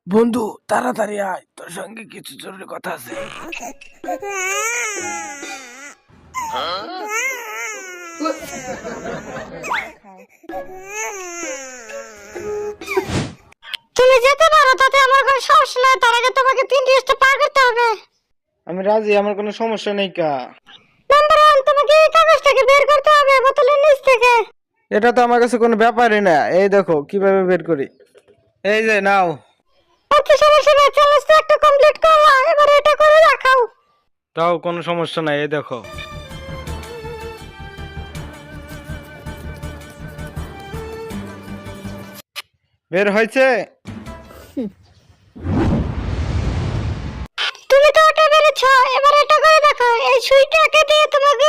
বন্ধু তাড়াতাড়ি আয়, তোর সঙ্গে কিছু জরুরি কথা আছে। তুমি যেতে পারো, তাতে আমার কোনো সমস্যা নাই। তার আগে তোমাকে 3টি স্টেপ পার করতে হবে। আমি রাজি, আমার কোনো সমস্যা নেই কা। নাম্বার 1, তোমাকে এই কাগজটাকে বের করতে হবে বোতলের নিচ থেকে। এটা তো আমার কাছে কোনো ব্যাপারই না। এই দেখো কিভাবে বের করি। এই যে নাও। আচ্ছা সমস্যা নাই, চ্যালেঞ্জ তো একটা কমপ্লিট করলাম, এবার এটা করে দেখাও। তাও কোনো সমস্যা নাই, এই দেখো। বের হয়েছে। তুমি তো ওটা বেরেছো, এবার এটা করে দেখো। এই সুইটাকে দিয়ে তোমাকে